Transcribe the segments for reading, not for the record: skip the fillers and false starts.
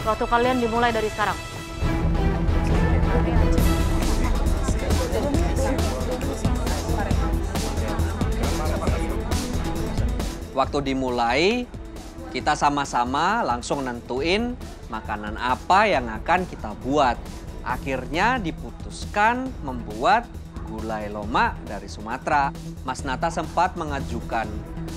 Waktu kalian dimulai dari sekarang. Waktu dimulai, kita sama-sama langsung nentuin makanan apa yang akan kita buat. Akhirnya diputuskan membuat gulai lomak dari Sumatera. Mas Nata sempat mengajukan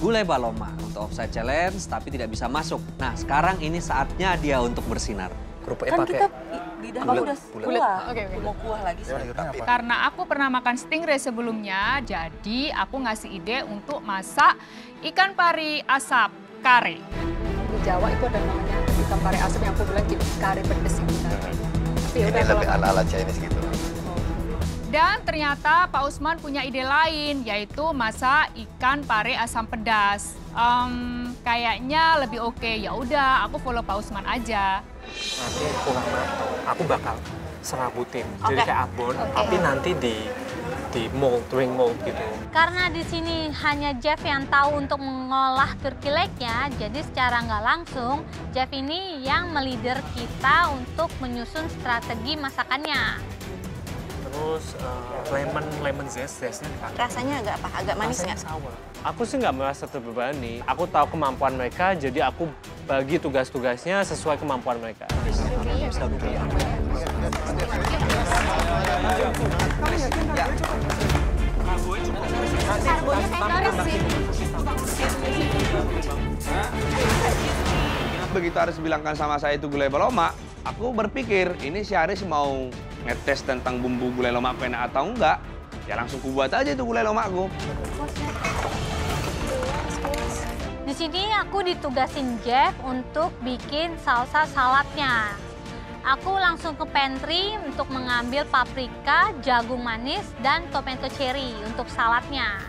gulai baloma untuk offside challenge, tapi tidak bisa masuk. Nah, sekarang ini saatnya dia untuk bersinar. Kerupuknya Kan pakai kita lidah kamu udah kuah. Oke. Mau kuah lagi sih. Karena aku pernah makan stingray sebelumnya, jadi aku ngasih ide untuk masak ikan pari asap kare. Di Jawa itu ada namanya ikan pari asap yang aku bilang kare pedes gitu. Tapi ya ini udah, lebih ala-ala Chinese gitu. Dan ternyata Pak Usman punya ide lain, yaitu masak ikan pare asam pedas. Kayaknya lebih oke. Ya udah, aku follow Pak Usman aja. Nanti pulang matang, aku bakal serabutin. Jadi kayak abon, tapi nanti di mold, ring mold gitu. Karena di sini hanya Jeff yang tahu untuk mengolah turkey leg-nya, jadi secara nggak langsung Jeff ini yang melider kita untuk menyusun strategi masakannya. Terus lemon zestnya dipakai. Rasanya agak apa? Agak manis nggak? Sour. Aku sih nggak merasa terbebani. Aku tahu kemampuan mereka, jadi aku bagi tugas-tugasnya sesuai kemampuan mereka. Begitu Aris bilangkan sama saya itu gulai baloma, aku berpikir ini si Aris mau ngetes tentang bumbu gulai lomak enak atau enggak. Ya langsung kubuat aja itu gulai lomakku. Di sini aku ditugasin Jeff untuk bikin salsa saladnya. Aku langsung ke pantry untuk mengambil paprika, jagung manis, dan tomato cherry untuk saladnya.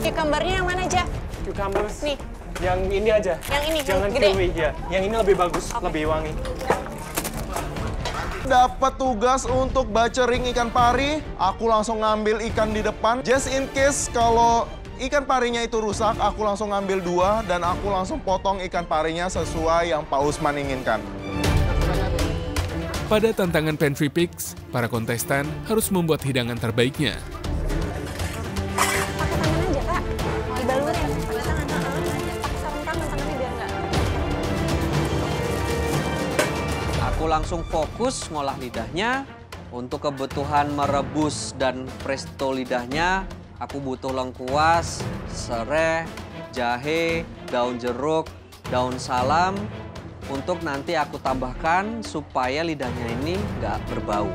Cucumbernya yang mana, Jeff? Cucumber Nih. yang ini aja. Yang ini, Jangan gede. kiwi ya. Yang ini lebih bagus, lebih wangi. Dapat tugas untuk bacering ikan pari, aku langsung ngambil ikan di depan. Just in case kalau ikan parinya itu rusak, aku langsung ngambil 2 dan aku langsung potong ikan parinya sesuai yang Pak Usman inginkan. Pada tantangan Pantry Picks, para kontestan harus membuat hidangan terbaiknya. Pakai tangan aja, Kak. Dibalurin. Pakai tangan. Pakai sarung tangan tangannya biar nggak. Aku langsung fokus ngolah lidahnya. Untuk kebutuhan merebus dan presto lidahnya, aku butuh lengkuas, serai, jahe, daun jeruk, daun salam. Untuk nanti aku tambahkan supaya lidahnya ini nggak berbau.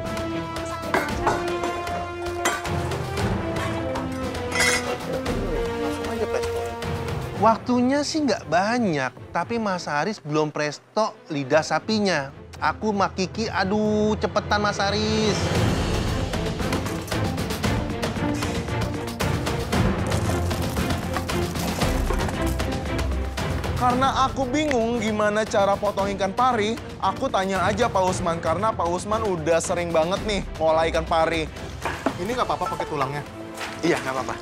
Waktunya sih nggak banyak, tapi Mas Haris belum presto lidah sapinya. Aku sama Kiki, aduh cepetan Mas Haris. Karena aku bingung gimana cara potong ikan pari, aku tanya aja Pak Usman. Karena Pak Usman udah sering banget nih ngolah ikan pari. Ini nggak apa-apa pakai tulangnya? Iya, nggak apa-apa.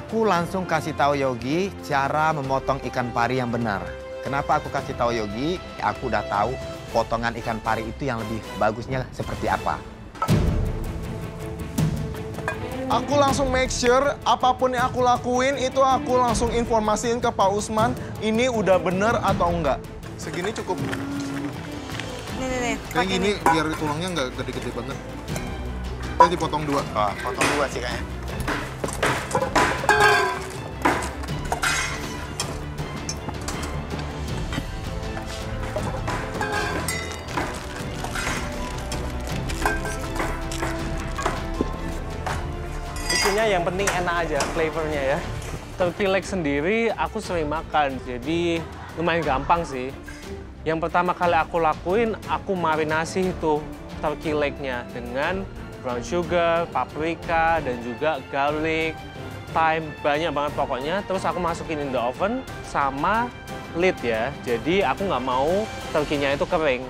Aku langsung kasih tahu Yogi cara memotong ikan pari yang benar. Kenapa aku kasih tahu Yogi? Aku udah tahu potongan ikan pari itu yang lebih bagusnya seperti apa. Aku langsung make sure apapun yang aku lakuin itu aku langsung informasiin ke Pak Usman ini udah bener atau enggak. Segini cukup. Nih. Kayak gini biar tulangnya nggak gede-gede banget. Kita dipotong 2. Oh, potong 2 sih kayaknya. Isinya yang penting enak aja, flavornya ya. Turkey leg sendiri aku sering makan, jadi lumayan gampang sih. Yang pertama kali aku lakuin, aku marinasi itu turkey leg-nya dengan brown sugar, paprika, dan juga garlic, thyme, banyak banget pokoknya. Terus aku masukin in the oven sama lid ya. Jadi aku nggak mau turkey-nya itu kering.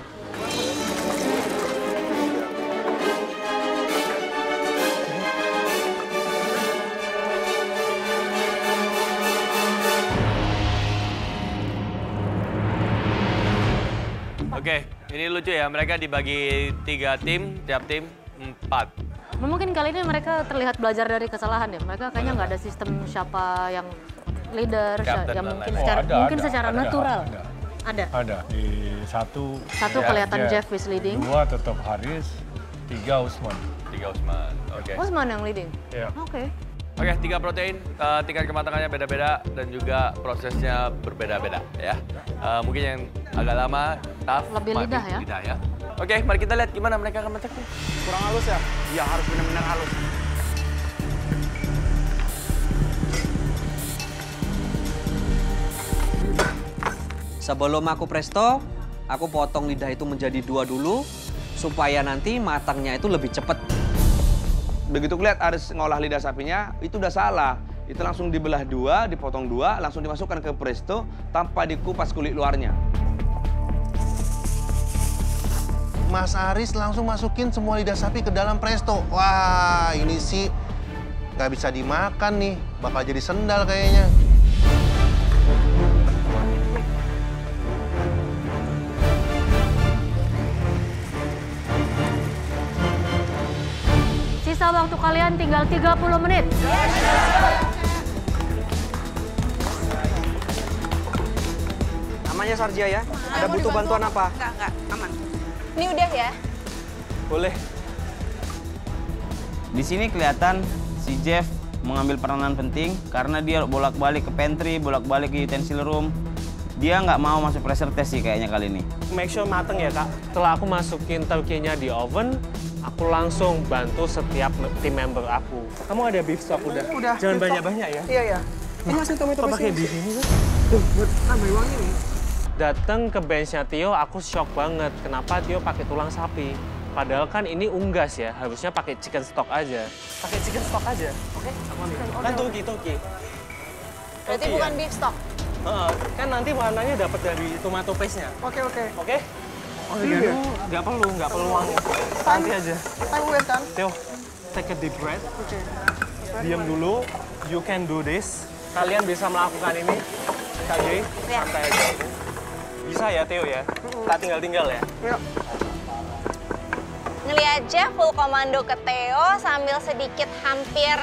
Oke, ini lucu ya. Mereka dibagi 3 tim, tiap tim 4. Mungkin kali ini mereka terlihat belajar dari kesalahan ya. Mereka kayaknya nggak ada sistem siapa yang leader, Captain yang dan mungkin lain-lain. secara natural. Ada. Di satu kelihatan Jeff is leading. 2 tetap Haris, 3 Usman. 3 Usman, oke. Usman yang leading? Iya. Oke. Oke, 3 protein, tingkat kematangannya beda-beda dan juga prosesnya berbeda-beda ya. Mungkin yang agak lama, tough, Lebih lidah ya. Oke, mari kita lihat gimana mereka akan menceknya. Kurang halus ya? Iya, harus benar-benar halus. Sebelum aku presto, aku potong lidah itu menjadi 2 dulu, supaya nanti matangnya itu lebih cepat. Begitu lihat Aris ngolah lidah sapinya, itu udah salah. Itu langsung dibelah 2, dipotong 2, langsung dimasukkan ke presto tanpa dikupas kulit luarnya. Mas Aris langsung masukin semua lidah sapi ke dalam presto. Wah, ini sih nggak bisa dimakan nih. Bakal jadi sendal kayaknya. Sisa waktu kalian tinggal 30 menit. Namanya Sarja ya? Ada butuh bantuan apa? Enggak, aman. Ini udah ya? Boleh. Di sini kelihatan si Jeff mengambil peranan penting karena dia bolak-balik ke pantry, bolak-balik ke utensil room. Dia nggak mau masuk pressure test sih kayaknya kali ini. Make sure mateng ya, Kak. Setelah aku masukin turkey-nya di oven, aku langsung bantu setiap tim member aku. Kamu ada beef stock udah? Udah. Jangan banyak-banyak ya. Iya, iya. Ini hasil tomato Kok pakai beef ini? Tuh, buat nambah wangi nih. Datang ke benchnya Theo, aku shock banget. Kenapa Theo pakai tulang sapi? Padahal kan ini unggas ya, harusnya pakai chicken stock aja. Pakai chicken stock aja, oke? Kan turkey. Berarti Turkey bukan ya? beef stock? Kan nanti warnanya dapat dari tomato paste-nya. Oke. Oke? Oh iya, nggak perlu wangi. Nanti aja. Time wait kan? Theo, take a deep breath. Diam dulu, you can do this. Kalian bisa melakukan ini. Kak Jay, santai aja. Bisa ya, Theo ya? Tak tinggal-tinggal ya? Iya. Ngeliat Jeff full komando ke Theo sambil sedikit hampir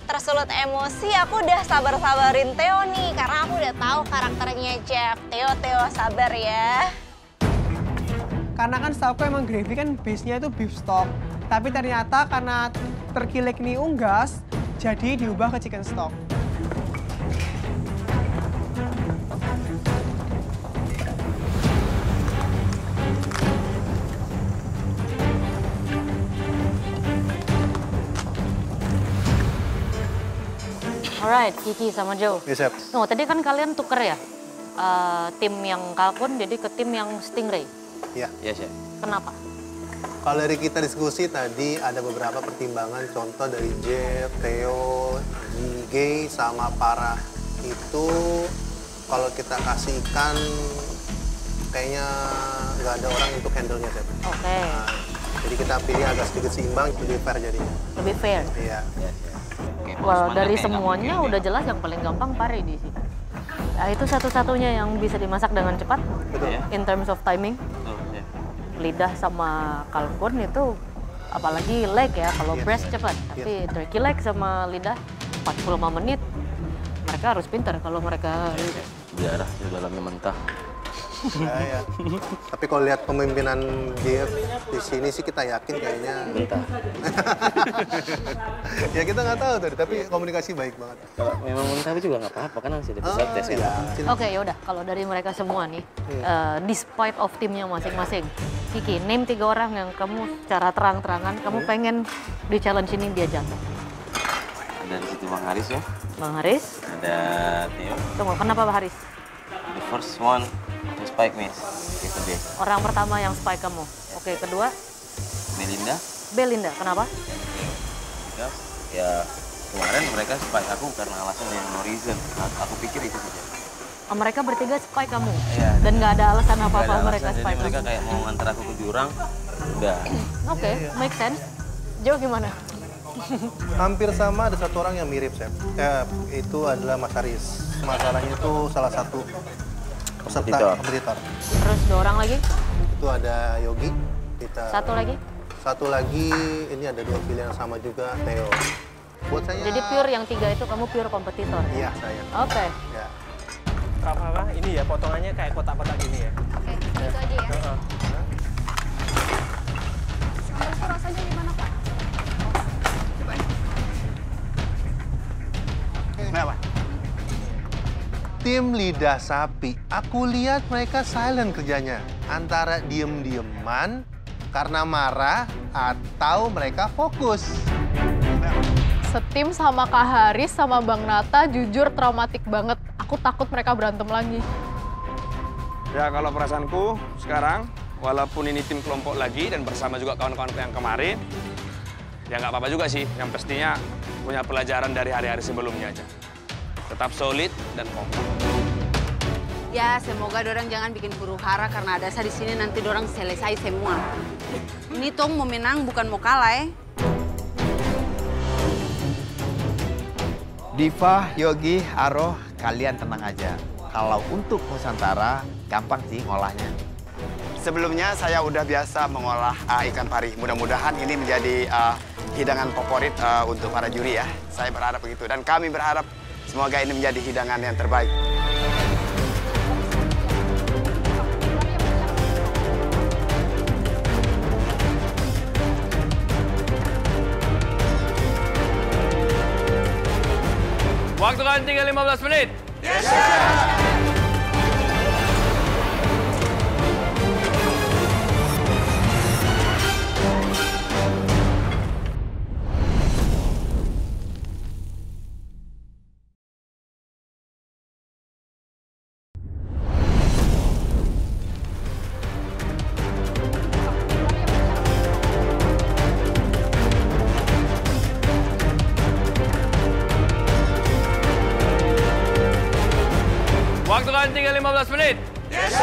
tersulut emosi, aku udah sabar-sabarin Theo nih. Karena aku udah tahu karakternya Jeff. Theo, sabar ya. Karena kan setahu emang gravy kan base-nya itu beef stock. Tapi ternyata karena turkey leg ini unggas, jadi diubah ke chicken stock. Alright, Kiki sama Joe. Yes, Chef. Tunggu, tadi kan kalian tuker ya? Tim yang kalkun jadi ke tim yang stingray. Iya. Iya, Chef. Kenapa? Kalau dari kita diskusi tadi ada beberapa pertimbangan, contoh dari Jeff, Theo, Gay, sama Para. Itu kalau kita kasih ikan, kayaknya nggak ada orang untuk handle-nya, Chef. Oke. Jadi kita pilih agak sedikit seimbang, lebih fair jadinya. Lebih fair? Iya. Well, dari semuanya udah jelas yang paling gampang pare di sini. Nah, itu satu-satunya yang bisa dimasak dengan cepat. Betul. In terms of timing. Lidah sama kalkun itu, apalagi leg ya, kalau breast cepat. Tapi turkey leg sama lidah 45 menit. Mereka harus pintar kalau mereka... Darah di dalamnya mentah. Ya. Tapi kalau lihat pemimpinan Jeff di sini sih kita yakin kayaknya mentah. Ya kita nggak tahu tuh, tapi komunikasi baik banget. Kalau memang mentah juga nggak apa-apa kan masih ada pressure test kan. Oke, yaudah. Kalau dari mereka semua nih, despite of timnya masing-masing, Kiki, name 3 orang yang kamu secara terang-terangan kamu pengen di challenge ini dia jatuh. Ada di situ Bang Haris ya. Bang Haris. Ada Theo. Tunggu, kenapa Bang Haris? The first one to spike miss. Itu dia. Orang pertama yang spike kamu. Oke, kedua? Melinda. Belinda, kenapa? Tiga, ya kemarin mereka spike aku karena alasan yang no reason. Aku pikir itu saja. Mereka bertiga spike kamu? Iya. Dan nggak ada alasan apa-apa Nggak ada mereka alasan, spike jadi mereka kamu? kayak mau nganter aku ke jurang. Udah. Oke, make sense. Joe gimana? Hampir sama, ada satu orang yang mirip, Chef. Itu adalah Mas Haris. Masalahnya itu salah satu kompetitor. Terus 2 orang lagi? Itu ada Yogi. Satu lagi? Satu lagi, ini ada 2 pilihan sama juga, Theo. Buat saya... Jadi pure yang 3 itu kamu pure kompetitor? Iya, saya. Oke. Ya. Apa ini ya, potongannya kayak kotak-kotak gini ya? Oke, itu aja ya. Sambal itu rasanya gimana, Pak? Kenapa? Tim lidah sapi, aku lihat mereka silent kerjanya. Antara diem-dieman karena marah atau mereka fokus. Setim sama Kak Haris sama Bang Nata jujur traumatik banget. Aku takut mereka berantem lagi. Ya kalau perasaanku sekarang, walaupun ini tim kelompok lagi dan bersama juga kawan-kawanku yang kemarin, ya nggak apa-apa juga sih. Yang pastinya punya pelajaran dari hari-hari sebelumnya aja. Tetap solid dan kompak. Ya, semoga dorang jangan bikin huru hara karena ada saya di sini nanti dorang selesai semua. Ini Tong mau menang bukan mau kalah. Diva, Yogi, Aroh, kalian tenang aja. Kalau untuk Nusantara, gampang sih ngolahnya. Sebelumnya saya udah biasa mengolah ikan pari. Mudah-mudahan ini menjadi hidangan favorit untuk para juri ya. Saya berharap begitu dan kami berharap semoga ini menjadi hidangan yang terbaik. Waktu kan tinggal 15 menit. Yes, Waktu kan tinggal 15 menit. Yes,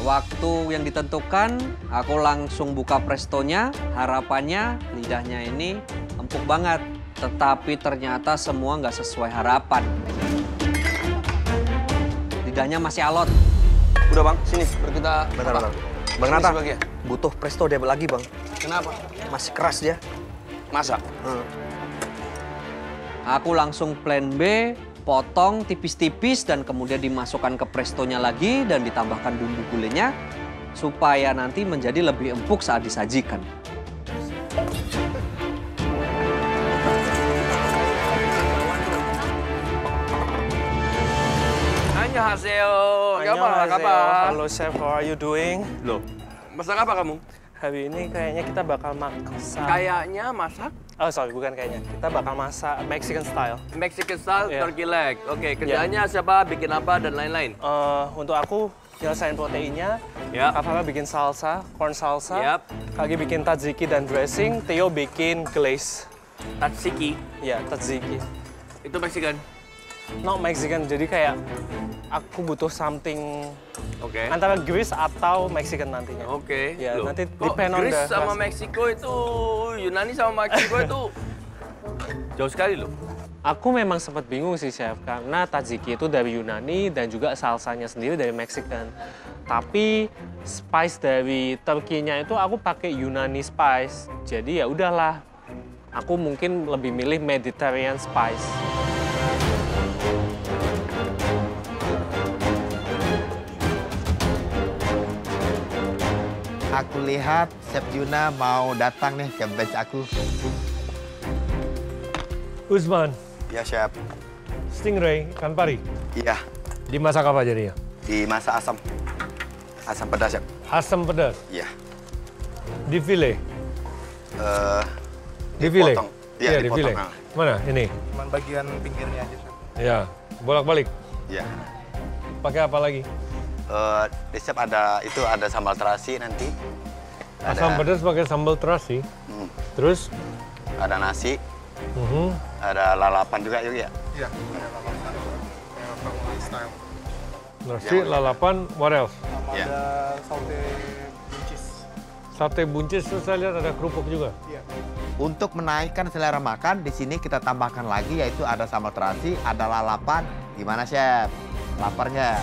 Waktu yang ditentukan, aku langsung buka prestonya. Harapannya lidahnya ini empuk banget. Tetapi ternyata semua nggak sesuai harapan. Lidahnya masih alot. Udah bang, sini biar kita... Bentar. Bang Nata, butuh presto double lagi bang. Kenapa? Masih keras dia. Masa? Aku langsung plan B, potong tipis-tipis dan kemudian dimasukkan ke prestonya lagi dan ditambahkan bumbu gulenya supaya nanti menjadi lebih empuk saat disajikan. Annyeonghaseyo. Kapan? Halo chef, how are you doing? Loh, masak apa kamu? Hari ini kayaknya kita bakal masak. Kayaknya masak? Oh sorry, bukan kayaknya. Kita bakal masak Mexican style. Mexican style, Yeah. turkey leg. Oke, kerjaannya siapa, bikin apa, dan lain-lain? Untuk aku, nyelesain proteinnya. Yep. Kakak bikin salsa, corn salsa. Yep. Kaki bikin tzatziki dan dressing. Theo bikin glaze. Tzatziki? Ya, tzatziki. Itu Mexican? Not Mexican, jadi kayak aku butuh something antara Greece atau Mexican nantinya. Oke. Ya, Loh, nanti kok depend on Greece the sama rasa. Meksiko itu, Yunani sama Meksiko itu jauh sekali loh. Aku memang sempat bingung sih chef, karena tzatziki itu dari Yunani dan juga salsanya sendiri dari Mexican. Tapi spice dari Turkinya itu aku pakai Yunani spice. Jadi ya udahlah, aku mungkin lebih milih Mediterranean spice. Aku lihat Chef Juna mau datang nih ke batch aku. Usman, Ya chef. stingray, ikan pari. Iya. Dimasak apa jadinya? Dimasak asam. Asam pedas chef. Asam pedas. Iya. Di file. Di file. dipotong. Iya, Iya, di dipotong. file. Mana? Ini. Cuman bagian pinggirnya aja, Chef. Ya, bolak-balik. Iya. Pakai apa lagi? Di chef ada sambal terasi nanti. Asam pedas pakai sambal terasi. Terus? Ada nasi. Ada lalapan juga ya? Iya, ada lalapan. Family style. Nasi, lalapan, what else? Sama ada saute buncis. Sate buncis itu saya lihat ada kerupuk juga. Untuk menaikkan selera makan, di sini kita tambahkan lagi yaitu ada sambal terasi, ada lalapan. Gimana, Chef? Laparnya?